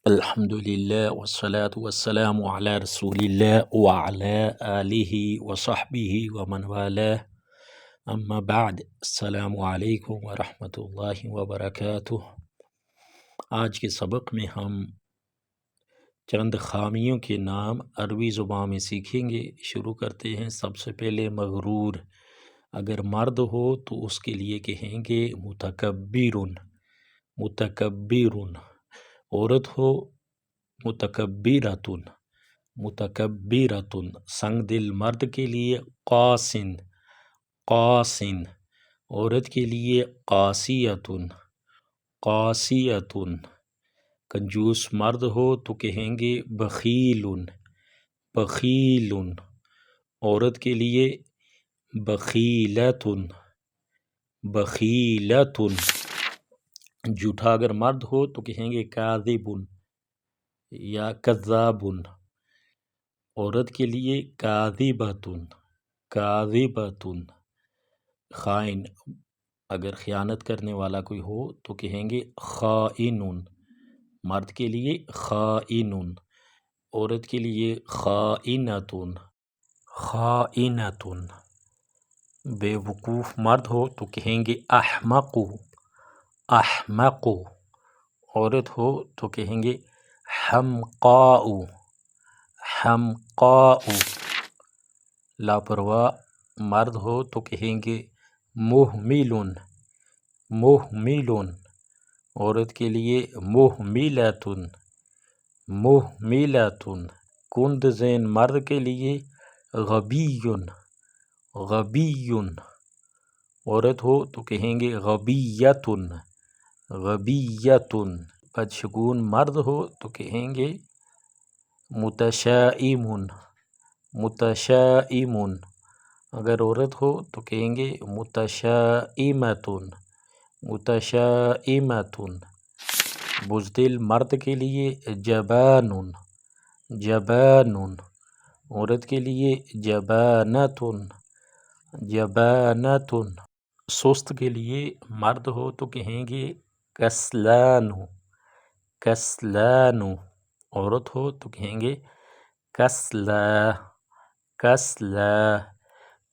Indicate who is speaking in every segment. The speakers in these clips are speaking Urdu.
Speaker 1: الحمدللہ والصلاة والسلام علی رسول اللہ وعلی آلہ وصحبہ ومن والاه اما بعد السلام علیکم ورحمۃ اللہ وبرکاتہ۔ آج کے سبق میں ہم چند خامیوں کے نام عربی زبان میں سیکھیں گے۔ شروع کرتے ہیں۔ سب سے پہلے مغرور، اگر مرد ہو تو اس کے لیے کہیں گے متکبر، متکبر۔ عورت ہو متکبرۃ، متکبرۃ۔ سنگ دل مرد کے لیے قاسن، قاسن۔ عورت کے لیے قاسیۃ، قاسیۃ۔ کنجوس مرد ہو تو کہیں گے بخیل، بخیل۔ عورت کے لیے بخیلۃ، بخیلۃ۔ جھوٹا اگر مرد ہو تو کہیں گے کاذب یا کذاب۔ عورت کے لیے کاذبۃ، کاذبۃ۔ خائن اگر خیانت کرنے والا کوئی ہو تو کہیں گے خائن، مرد کے لیے خائن۔ عورت کے لیے خائنۃ، خائنۃ۔ بے وقوف مرد ہو تو کہیں گے احمق، احمق۔ عورت ہو تو کہیں گے حمقاء، حمقاء۔ لاپرواہ مرد ہو تو کہیں گے مہمل، مہمل۔ عورت کے لیے مہملۃ، مہملۃ۔ کند ذہن مرد کے لیے غبی، غبی۔ عورت ہو تو کہیں گے غبیۃ، غبیۃ۔ بدشگون مرد ہو تو کہیں گے متشائم، متشائم۔ اگر عورت ہو تو کہیں گے متشائمۃ، متشائمۃ۔ بزدل مرد کے لیے جبان، جبان۔ عورت کے لیے جبانۃ، جبانۃ۔ سست کے لیے مرد ہو تو کہیں گے کسلان، کسلان۔ عورت ہو تو کہیں گے کسلا، کسلا۔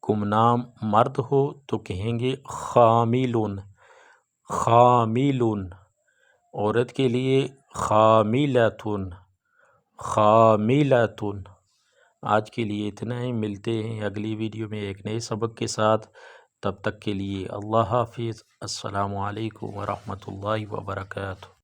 Speaker 1: گمنام مرد ہو تو کہیں گے خامل، خامل۔ عورت کے لیے خاملۃ، خاملۃ۔ آج کے لیے اتنا ہی، ملتے ہیں اگلی ویڈیو میں ایک نئے سبق کے ساتھ۔ تب تک کے لیے اللہ حافظ۔ السلام علیکم ورحمۃ اللہ وبرکاتہ۔